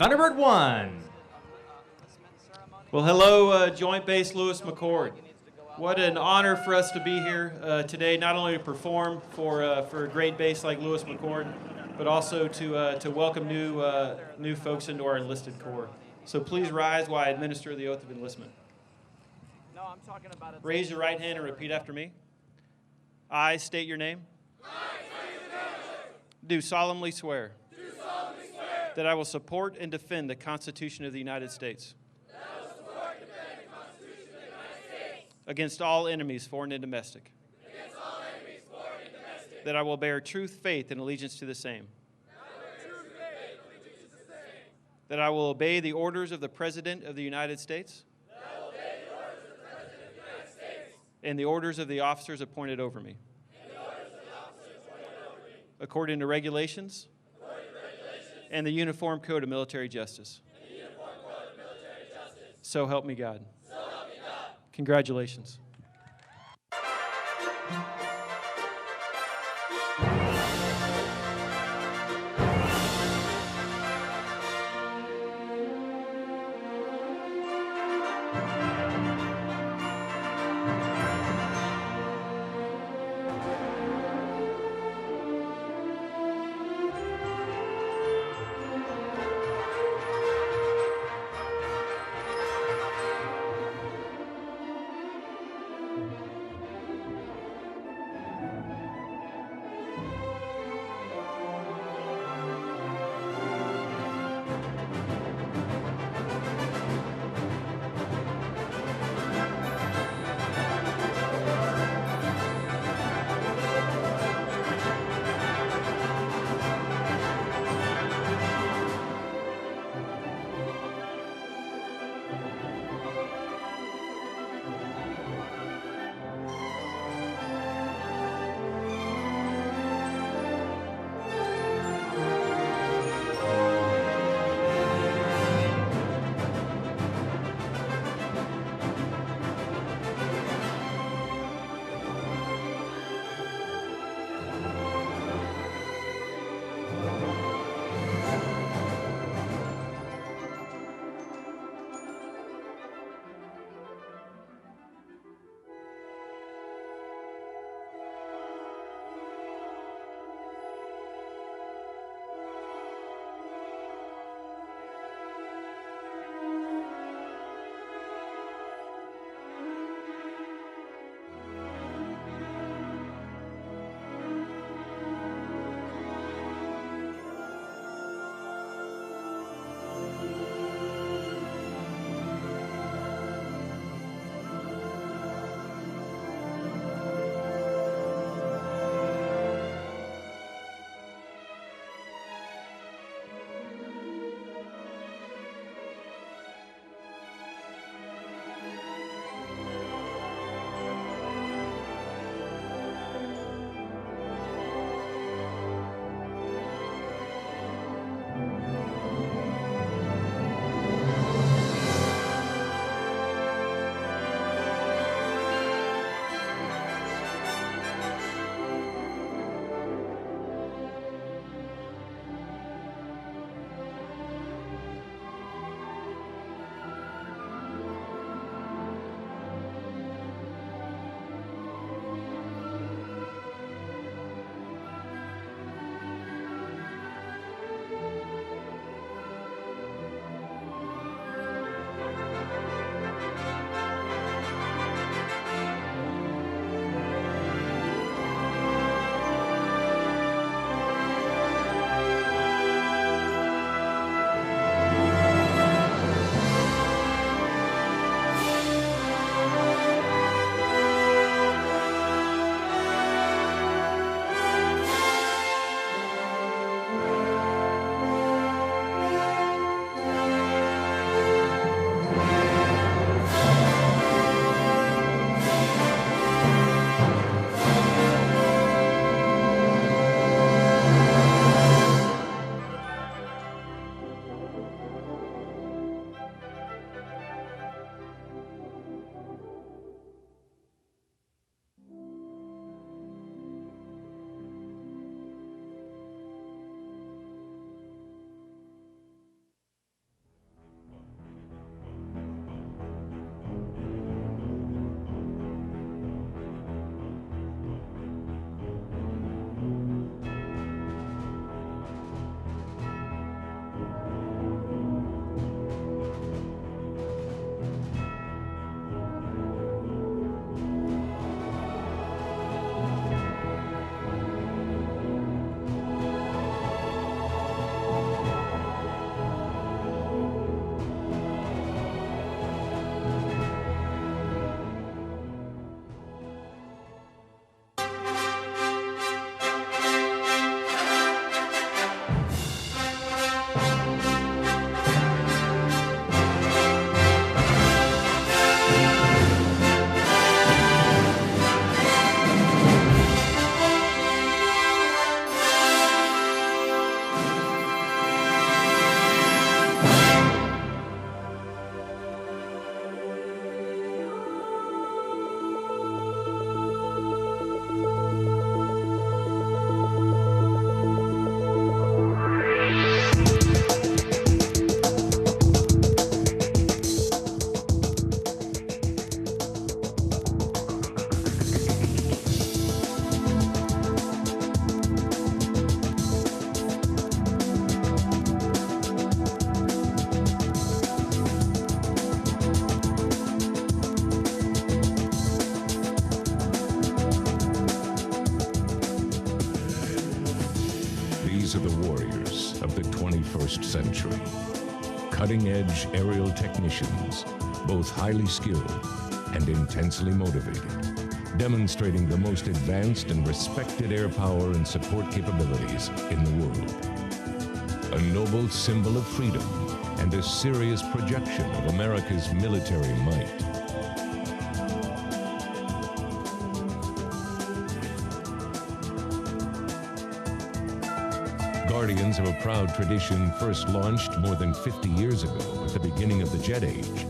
Thunderbird 1. Well, hello, Joint Base Lewis-McChord. What an honor for us to be here today, not only to perform for a great base like Lewis-McChord, but also to welcome new folks into our enlisted corps. So please rise while I administer the oath of enlistment. Raise your right hand and repeat after me. I state your name. Do solemnly swear. That I will support and defend the Constitution of the United States. Against all enemies, foreign and domestic. That I will bear truth, faith, and allegiance to the same. That I will obey the orders of the President of the United States. And the orders of the officers appointed over me. According to regulations. And the Uniform Code of Military Justice. So help me God. Congratulations. cutting-edge aerial technicians, both highly skilled and intensely motivated, demonstrating the most advanced and respected air power and support capabilities in the world. A noble symbol of freedom and a serious projection of America's military might. Guardians of a proud tradition first launched more than 50 years ago at the beginning of the jet age.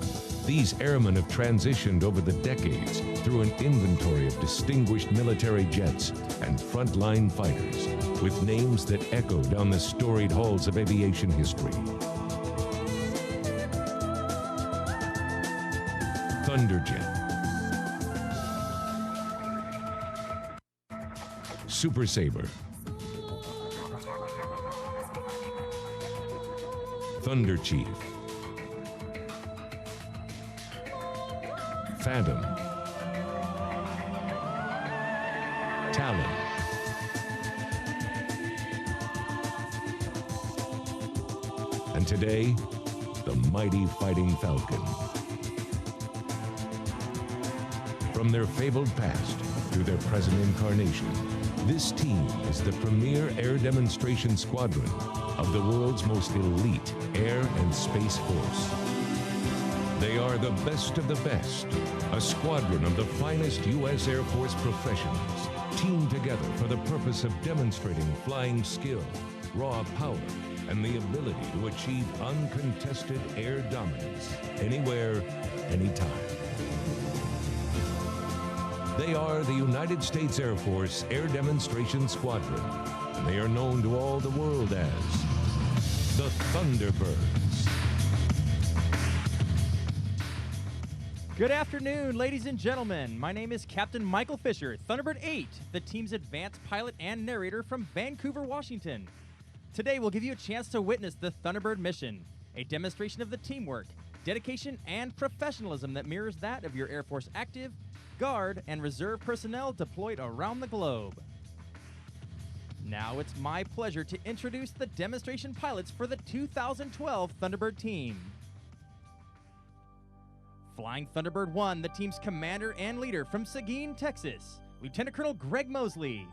These airmen have transitioned over the decades through an inventory of distinguished military jets and frontline fighters with names that echo down the storied halls of aviation history. Thunderjet, Super Sabre, Thunder Chief, Phantom, Talon, and today, the mighty Fighting Falcon. From their fabled past to their present incarnation, this team is the premier air demonstration squadron of the world's most elite air and space force. They are the best of the best, a squadron of the finest U.S. Air Force professionals, teamed together for the purpose of demonstrating flying skill, raw power, and the ability to achieve uncontested air dominance, anywhere, anytime. They are the United States Air Force Air Demonstration Squadron, and they are known to all the world as the Thunderbirds. Good afternoon, ladies and gentlemen. My name is Captain Michael Fisher, Thunderbird 8, the team's advanced pilot and narrator from Vancouver, Washington. Today, we'll give you a chance to witness the Thunderbird mission, a demonstration of the teamwork, dedication, and professionalism that mirrors that of your Air Force active, Guard, and Reserve personnel deployed around the globe. Now it's my pleasure to introduce the demonstration pilots for the 2012 Thunderbird team. Flying Thunderbird 1, the team's commander and leader from Seguin, Texas, Lieutenant Colonel Greg Mosley.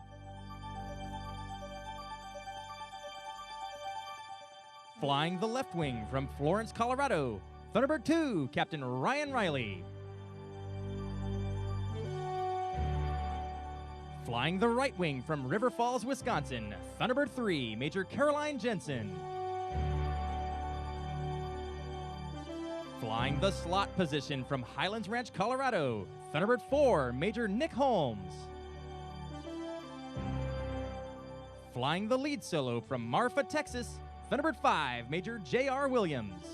Flying the left wing from Florence, Colorado, Thunderbird 2, Captain Ryan Riley. Flying the right wing from River Falls, Wisconsin, Thunderbird 3, Major Caroline Jensen. Flying the slot position from Highlands Ranch, Colorado, Thunderbird 4, Major Nick Holmes. Flying the lead solo from Marfa, Texas, Thunderbird 5, Major J.R. Williams.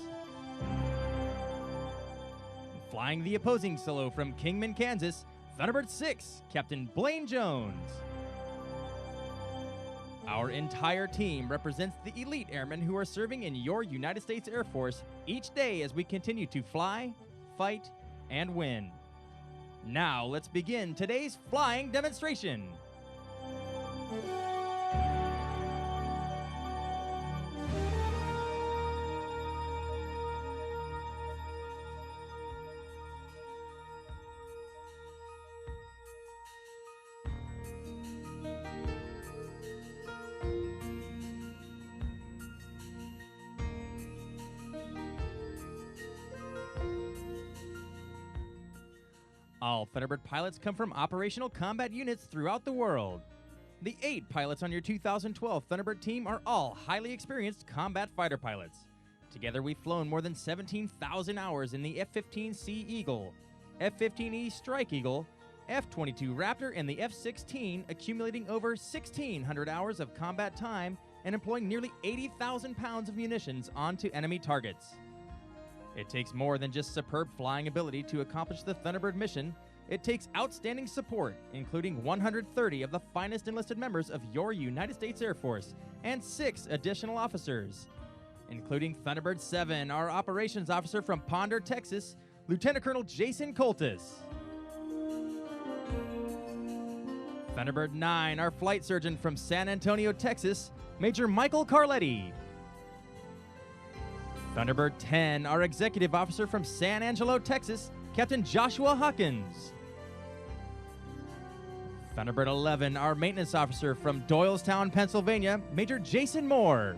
Flying the opposing solo from Kingman, Kansas, Thunderbird 6, Captain Blaine Jones. Our entire team represents the elite airmen who are serving in your United States Air Force each day as we continue to fly, fight, and win. Now let's begin today's flying demonstration. All Thunderbird pilots come from operational combat units throughout the world. The 8 pilots on your 2012 Thunderbird team are all highly experienced combat fighter pilots. Together we've flown more than 17,000 hours in the F-15C Eagle, F-15E Strike Eagle, F-22 Raptor, and the F-16, accumulating over 1,600 hours of combat time and employing nearly 80,000 pounds of munitions onto enemy targets. It takes more than just superb flying ability to accomplish the Thunderbird mission. It takes outstanding support, including 130 of the finest enlisted members of your United States Air Force and 6 additional officers, including Thunderbird 7, our operations officer from Ponder, Texas, Lieutenant Colonel Jason Coltis. Thunderbird 9, our flight surgeon from San Antonio, Texas, Major Michael Carletti. Thunderbird 10, our executive officer from San Angelo, Texas, Captain Joshua Hawkins. Thunderbird 11, our maintenance officer from Doylestown, Pennsylvania, Major Jason Moore.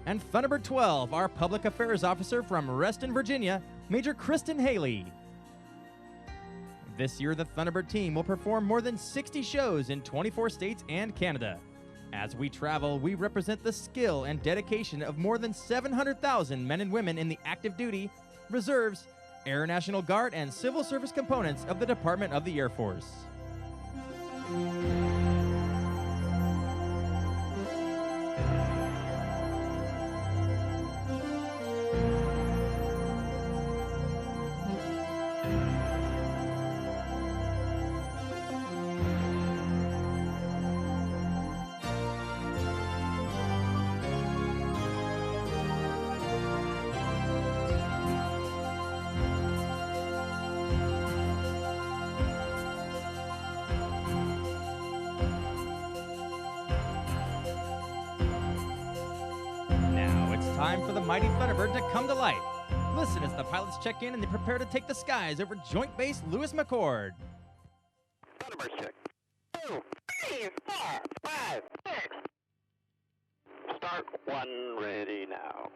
And Thunderbird 12, our public affairs officer from Reston, Virginia, Major Kristen Haley. This year, the Thunderbird team will perform more than 60 shows in 24 states and Canada. As we travel, we represent the skill and dedication of more than 700,000 men and women in the active duty, reserves, Air National Guard, and civil service components of the Department of the Air Force. Time for the mighty Thunderbird to come to life. Listen as the pilots check in and they prepare to take the skies over Joint Base Lewis-McChord. Thunderbird check. 2, 3, 4, 5, 6. Start 1 ready now.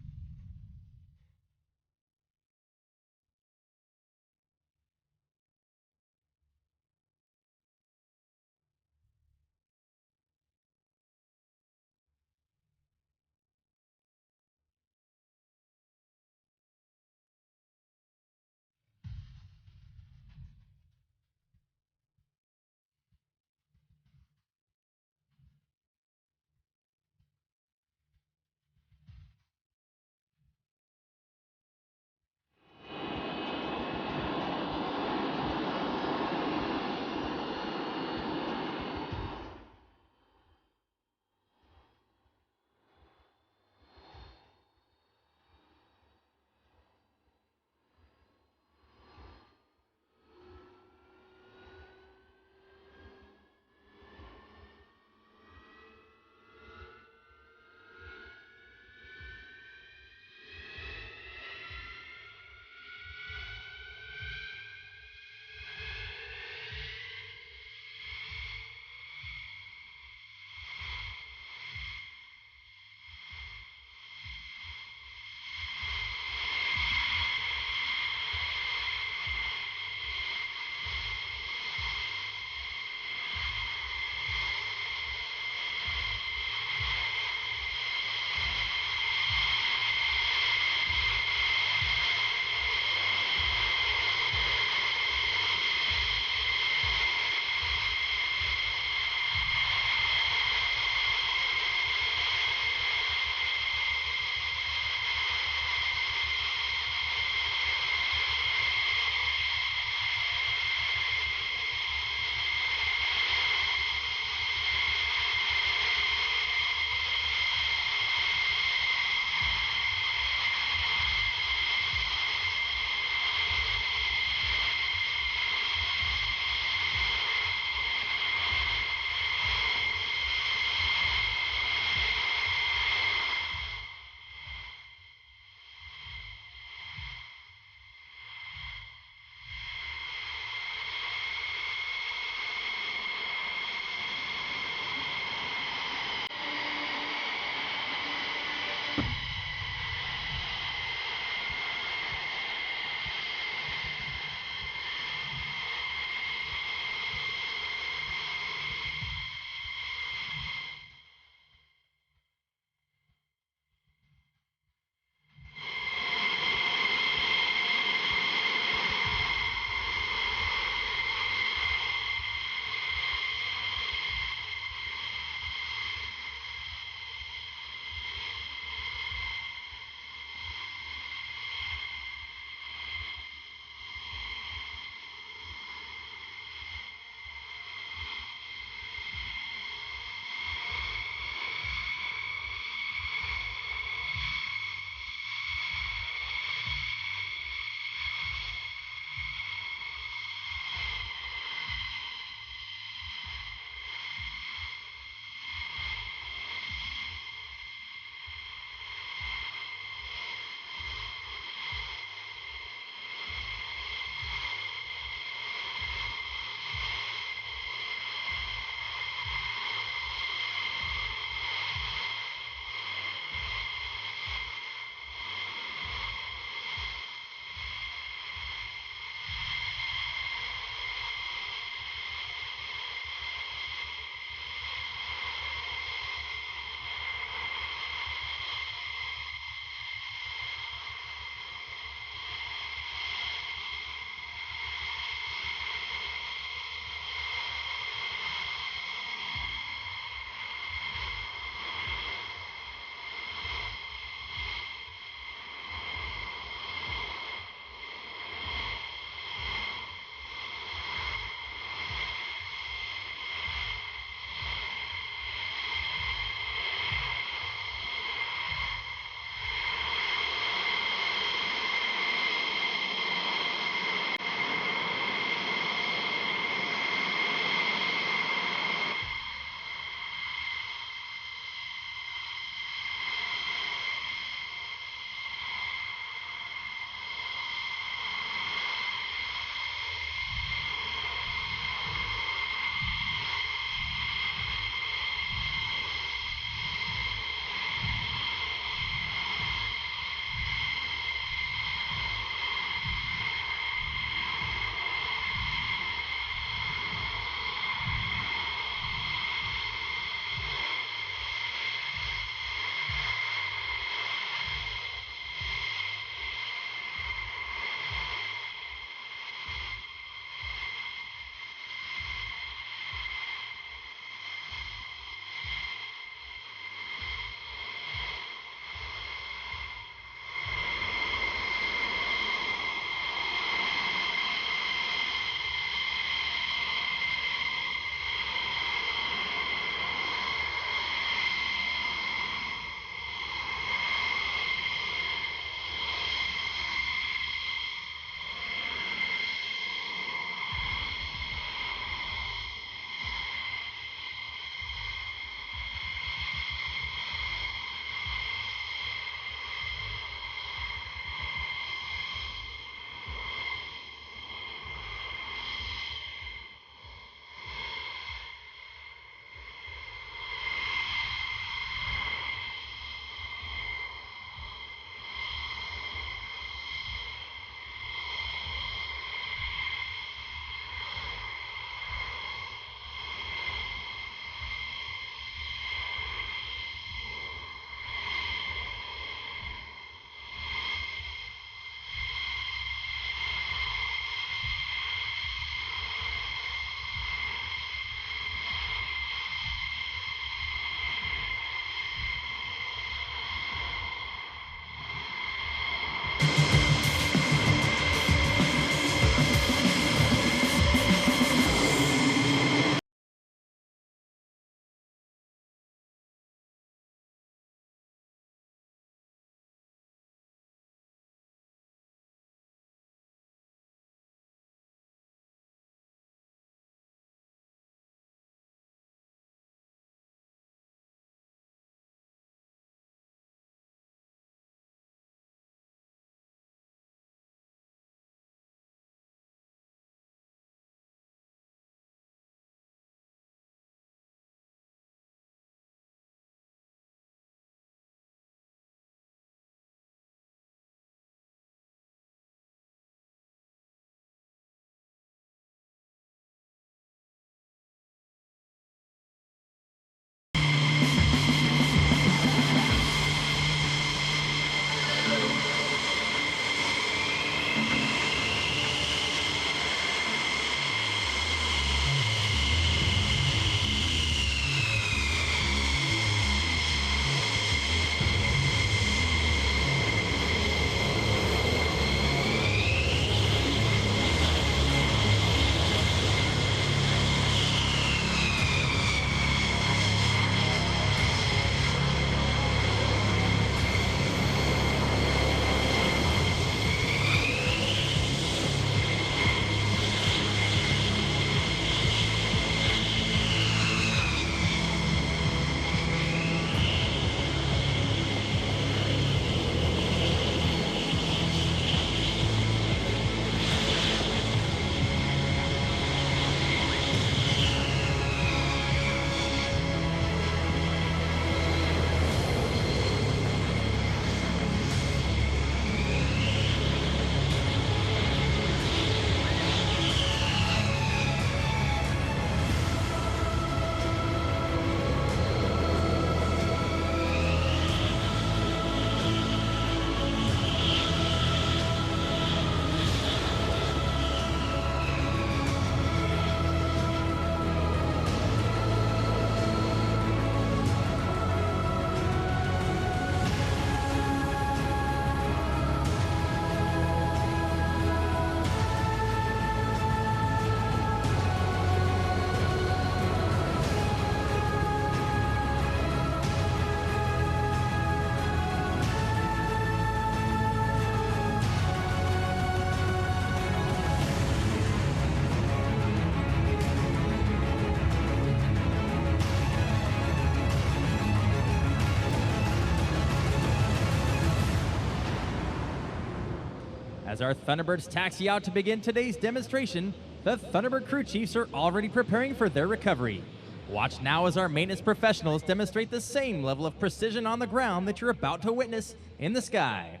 As our Thunderbirds taxi out to begin today's demonstration, the Thunderbird crew chiefs are already preparing for their recovery. Watch now as our maintenance professionals demonstrate the same level of precision on the ground that you're about to witness in the sky.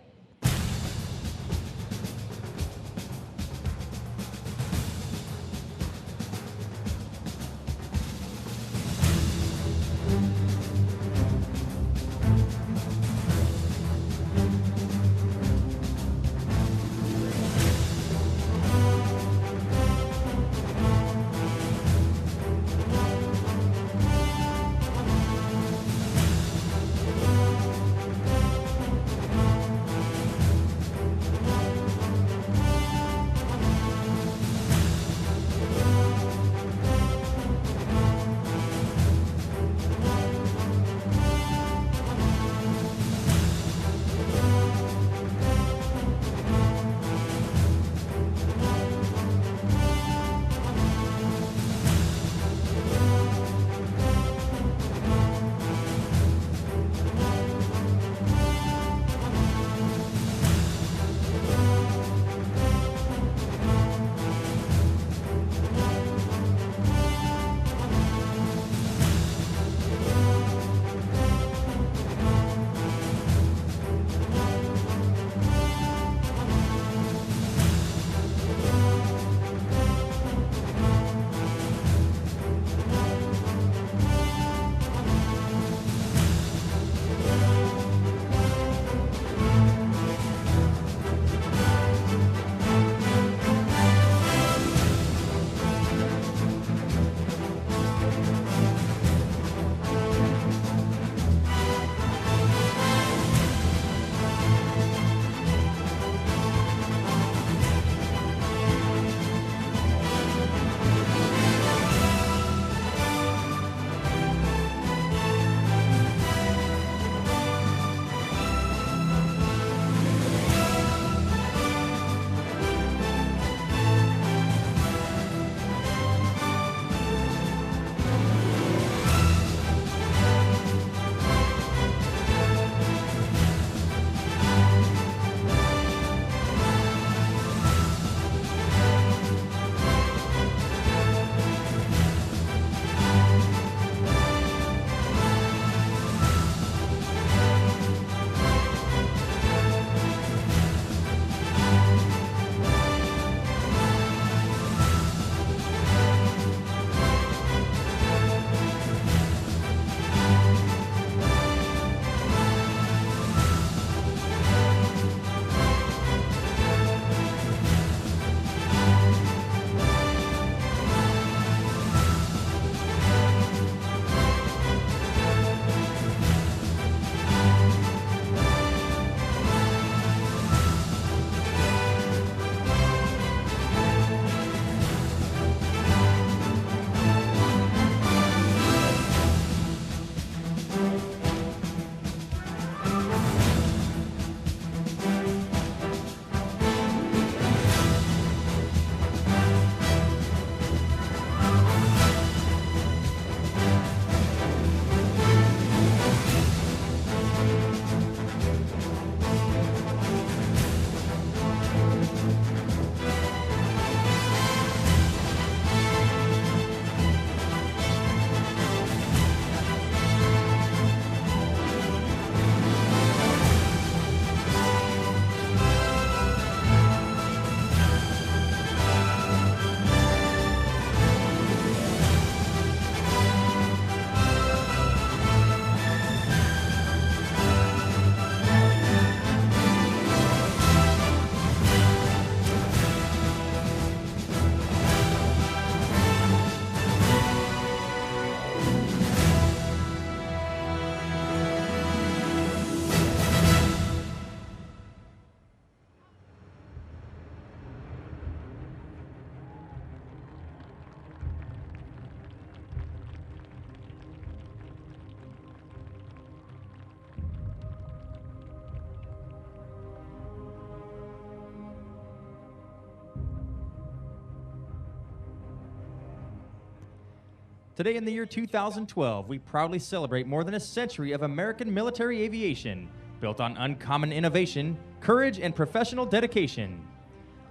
Today in the year 2012, we proudly celebrate more than a century of American military aviation, built on uncommon innovation, courage, and professional dedication.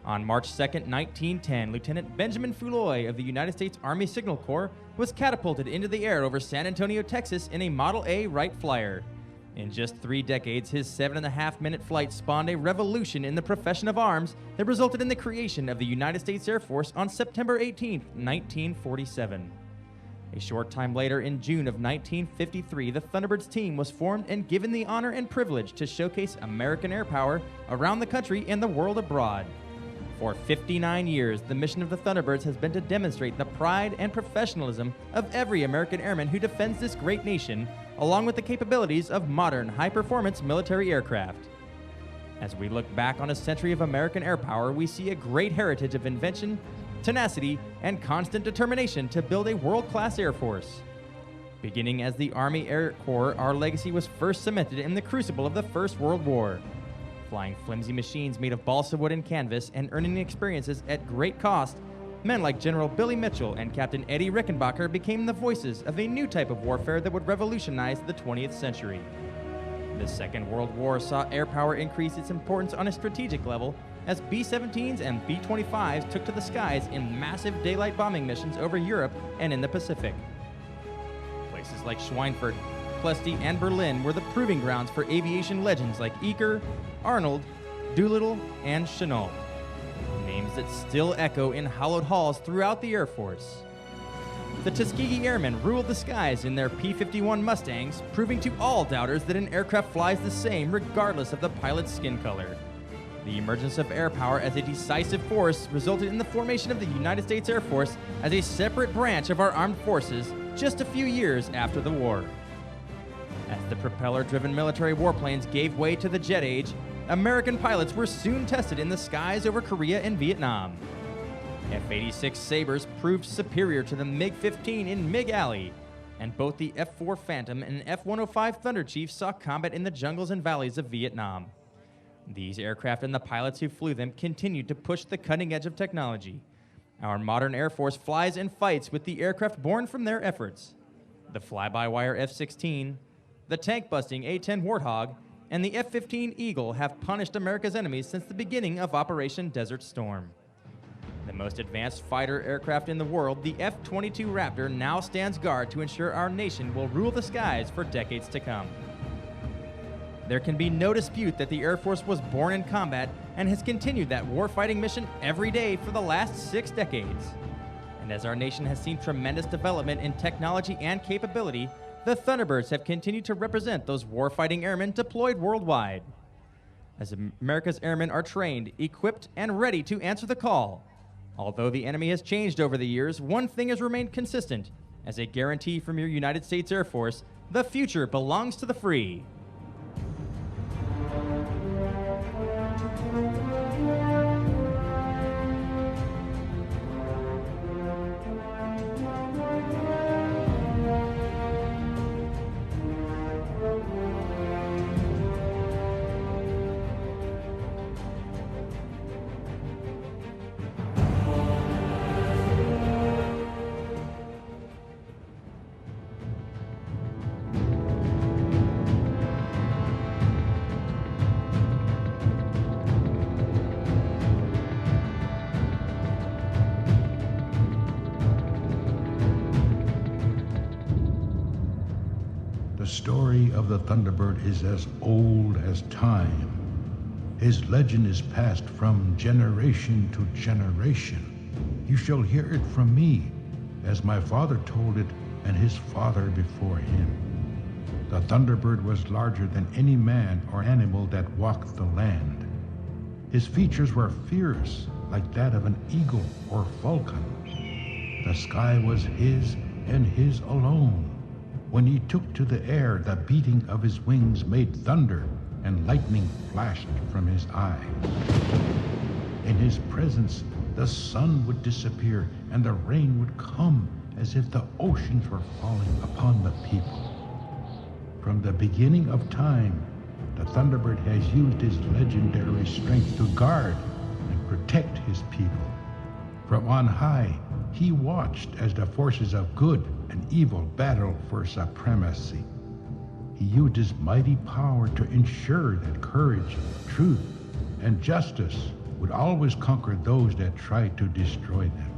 On March 2, 1910, Lieutenant Benjamin Foulois of the United States Army Signal Corps was catapulted into the air over San Antonio, Texas in a Model A Wright Flyer. In just 3 decades, his 7.5-minute flight spawned a revolution in the profession of arms that resulted in the creation of the United States Air Force on September 18, 1947. A short time later, in June of 1953, the Thunderbirds team was formed and given the honor and privilege to showcase American air power around the country and the world abroad. For 59 years, the mission of the Thunderbirds has been to demonstrate the pride and professionalism of every American airman who defends this great nation, along with the capabilities of modern, high-performance military aircraft. As we look back on a century of American air power, we see a great heritage of invention, tenacity, and constant determination to build a world-class Air Force. Beginning as the Army Air Corps, our legacy was first cemented in the crucible of the First World War. Flying flimsy machines made of balsa wood and canvas and earning experiences at great cost, men like General Billy Mitchell and Captain Eddie Rickenbacker became the voices of a new type of warfare that would revolutionize the 20th century. The Second World War saw air power increase its importance on a strategic level as B-17s and B-25s took to the skies in massive daylight bombing missions over Europe and in the Pacific. Places like Schweinfurt, Plesty, and Berlin were the proving grounds for aviation legends like Eaker, Arnold, Doolittle, and Chennault. Names that still echo in hallowed halls throughout the Air Force. The Tuskegee Airmen ruled the skies in their P-51 Mustangs, proving to all doubters that an aircraft flies the same regardless of the pilot's skin color. The emergence of air power as a decisive force resulted in the formation of the United States Air Force as a separate branch of our armed forces just a few years after the war. As the propeller-driven military warplanes gave way to the jet age, American pilots were soon tested in the skies over Korea and Vietnam. F-86 Sabres proved superior to the MiG-15 in MiG Alley, and both the F-4 Phantom and F-105 Thunder Chief saw combat in the jungles and valleys of Vietnam. These aircraft and the pilots who flew them continued to push the cutting edge of technology. Our modern Air Force flies and fights with the aircraft born from their efforts. The fly-by-wire F-16, the tank-busting A-10 Warthog, and the F-15 Eagle have punished America's enemies since the beginning of Operation Desert Storm. The most advanced fighter aircraft in the world, the F-22 Raptor, now stands guard to ensure our nation will rule the skies for decades to come. There can be no dispute that the Air Force was born in combat and has continued that warfighting mission every day for the last 6 decades. And as our nation has seen tremendous development in technology and capability, the Thunderbirds have continued to represent those warfighting airmen deployed worldwide. As America's airmen are trained, equipped, and ready to answer the call. Although the enemy has changed over the years, one thing has remained consistent. As a guarantee from your United States Air Force, the future belongs to the free. The story of the Thunderbird is as old as time. His legend is passed from generation to generation. You shall hear it from me, as my father told it and his father before him. The Thunderbird was larger than any man or animal that walked the land. His features were fierce, like that of an eagle or falcon. The sky was his and his alone. When he took to the air, the beating of his wings made thunder, and lightning flashed from his eyes. In his presence, the sun would disappear, and the rain would come as if the oceans were falling upon the people. From the beginning of time, the Thunderbird has used his legendary strength to guard and protect his people. From on high, he watched as the forces of good and evil battled for supremacy. He used his mighty power to ensure that courage, truth, and justice would always conquer those that tried to destroy them.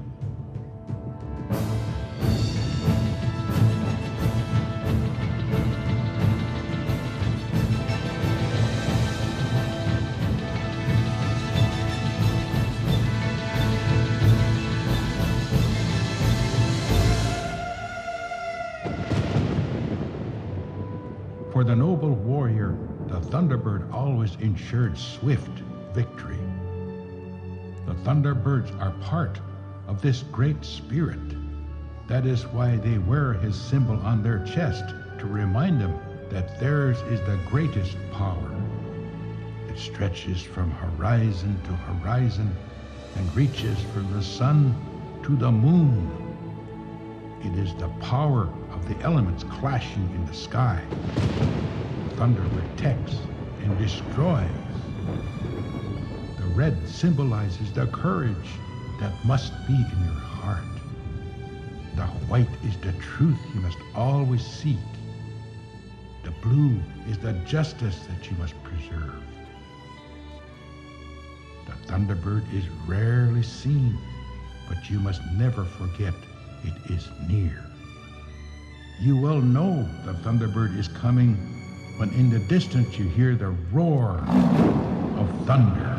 For the noble warrior, the Thunderbird always ensured swift victory. The Thunderbirds are part of this great spirit. That is why they wear his symbol on their chest, to remind them that theirs is the greatest power. It stretches from horizon to horizon and reaches from the sun to the moon. It is the power of the elements clashing in the sky. The thunder protects and destroys. The red symbolizes the courage that must be in your heart. The white is the truth you must always seek. The blue is the justice that you must preserve. The Thunderbird is rarely seen, but you must never forget it is near. You will know the Thunderbird is coming when in the distance you hear the roar of thunder.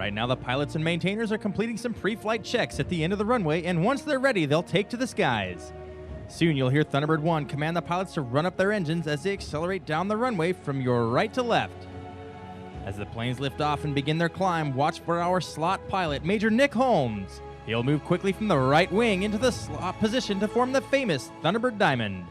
Right now, the pilots and maintainers are completing some pre-flight checks at the end of the runway, and once they're ready, they'll take to the skies. Soon you'll hear Thunderbird 1 command the pilots to run up their engines as they accelerate down the runway from your right to left. As the planes lift off and begin their climb, watch for our slot pilot, Major Nick Holmes. He'll move quickly from the right wing into the slot position to form the famous Thunderbird Diamond.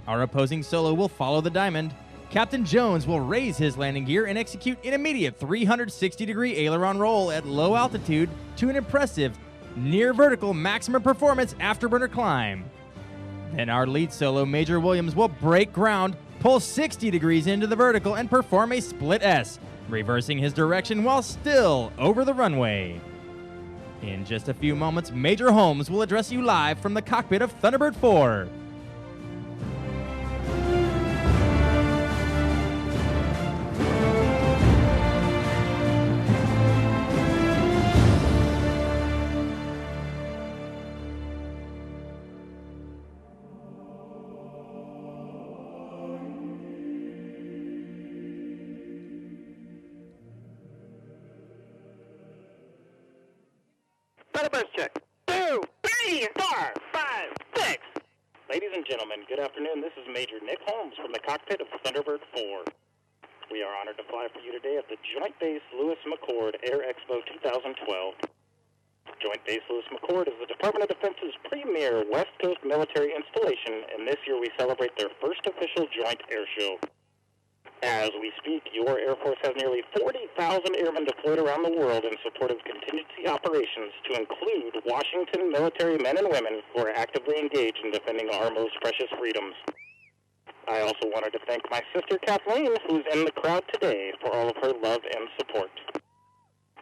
Our opposing solo will follow the diamond. Captain Jones will raise his landing gear and execute an immediate 360-degree aileron roll at low altitude to an impressive near-vertical maximum performance afterburner climb. Then our lead solo, Major Williams, will break ground, pull 60 degrees into the vertical, and perform a split S, reversing his direction while still over the runway. In just a few moments, Major Holmes will address you live from the cockpit of Thunderbird 4. Thunderbirds check. 2, 3, 4, 5, 6. Ladies and gentlemen, good afternoon. This is Major Nick Holmes from the cockpit of Thunderbird 4. We are honored to fly for you today at the Joint Base Lewis-McChord Air Expo 2012. Joint Base Lewis-McChord is the Department of Defense's premier West Coast military installation, and this year we celebrate their first official joint air show. As we speak, your Air Force has nearly 40,000 airmen deployed around the world in support of contingency operations, to include Washington military men and women who are actively engaged in defending our most precious freedoms. I also wanted to thank my sister Kathleen, who's in the crowd today, for all of her love and support.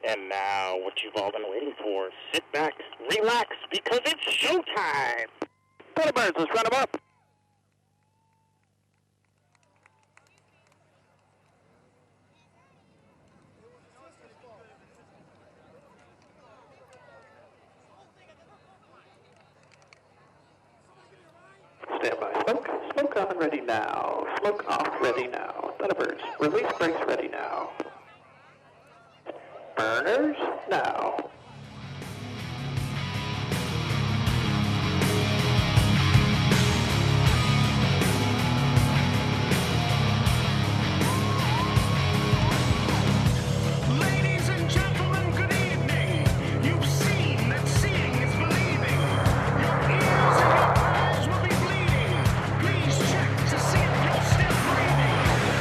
And now, what you've all been waiting for, sit back, relax, because it's showtime! Thunderbirds, let's run them up! Stand by. Smoke. Smoke on and ready now. Smoke off, ready now. Thunderbirds, release brakes ready now. Burners, now. Ladies and gentlemen, good evening. You've seen that seeing is believing. Your ears and your eyes will be bleeding. Please check to see if you're still breathing.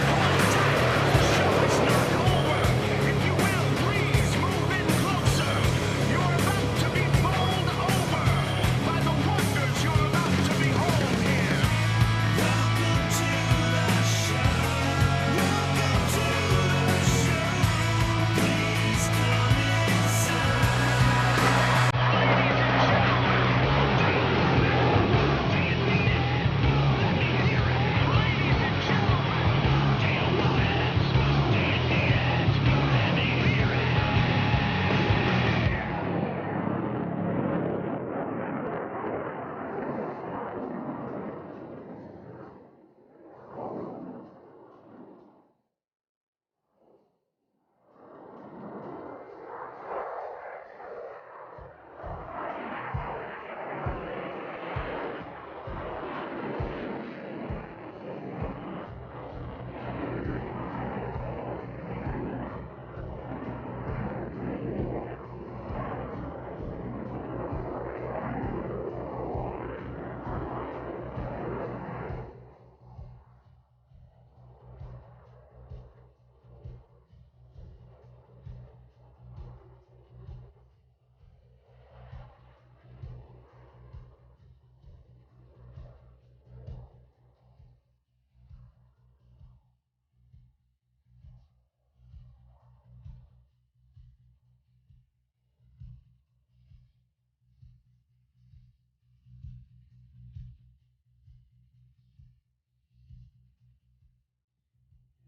Hold tight, the show is not over. If you will, please move in closer. You're about to be bowled over by the wonders you're about to behold here. Welcome to the show. Welcome to the show. Please come inside.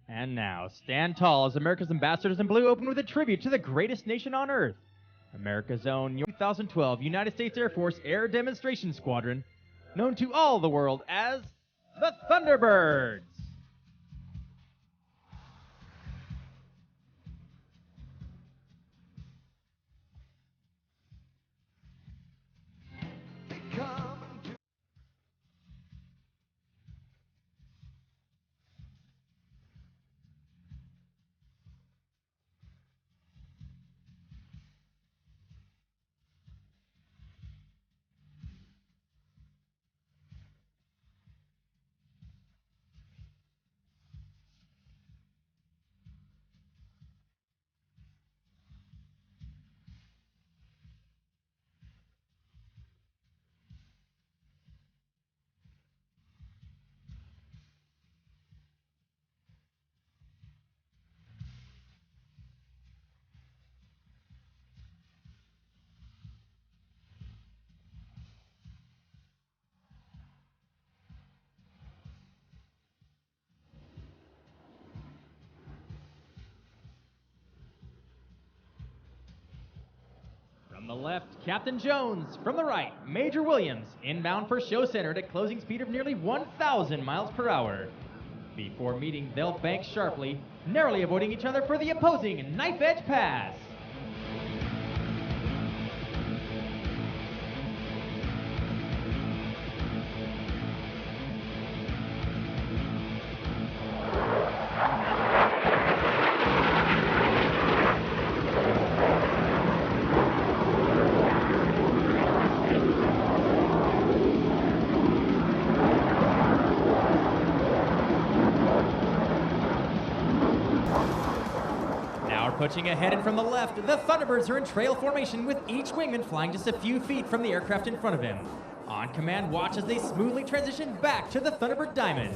And now, stand tall as America's ambassadors in blue open with a tribute to the greatest nation on earth, America's own 2012 United States Air Force Air Demonstration Squadron, known to all the world as the Thunderbirds. From the left, Captain Jones. From the right, Major Williams, inbound for show center at a closing speed of nearly 1,000 miles per hour. Before meeting, they'll bank sharply, narrowly avoiding each other for the opposing knife edge pass. Pushing ahead and from the left, the Thunderbirds are in trail formation with each wingman flying just a few feet from the aircraft in front of him. On command, watch as they smoothly transition back to the Thunderbird Diamond.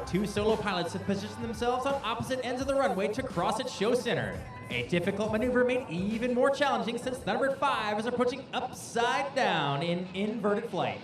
Two solo pilots have positioned themselves on opposite ends of the runway to cross at show center. A difficult maneuver made even more challenging since Thunderbird 5 is approaching upside down in inverted flight.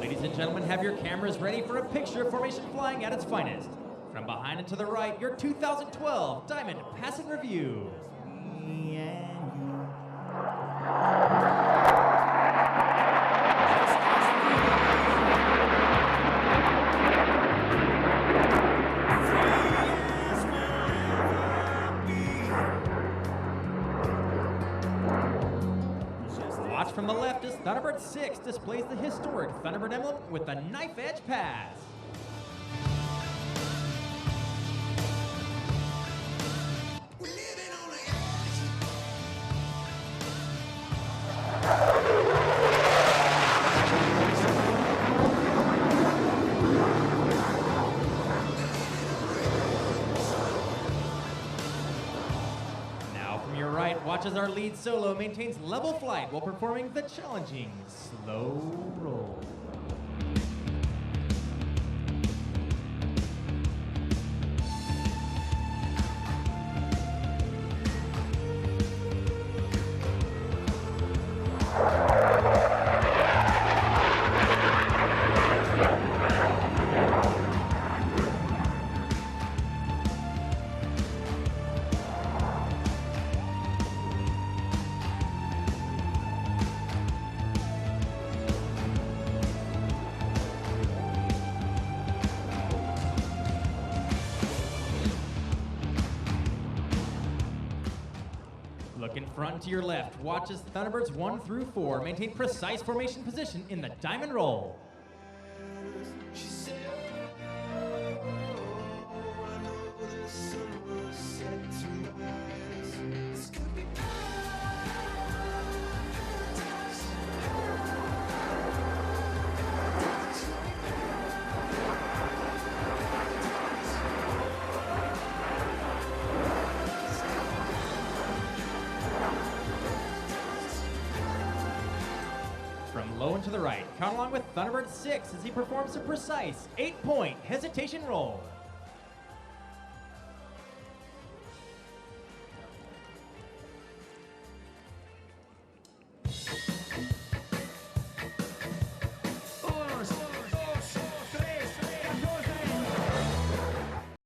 Ladies and gentlemen, have your cameras ready for a picture of formation flying at its finest. From behind and to the right, your 2012 Diamond Passing Review. Watch from the left as Thunderbird 6 displays the historic Thunderbird emblem with the knife edge pass. Watch as our lead solo maintains level flight while performing the challenging slow roll. Look in front to your left. Watch as Thunderbirds 1 through 4 maintain precise formation position in the diamond roll. Low and to the right, count along with Thunderbird 6 as he performs a precise 8-point hesitation roll.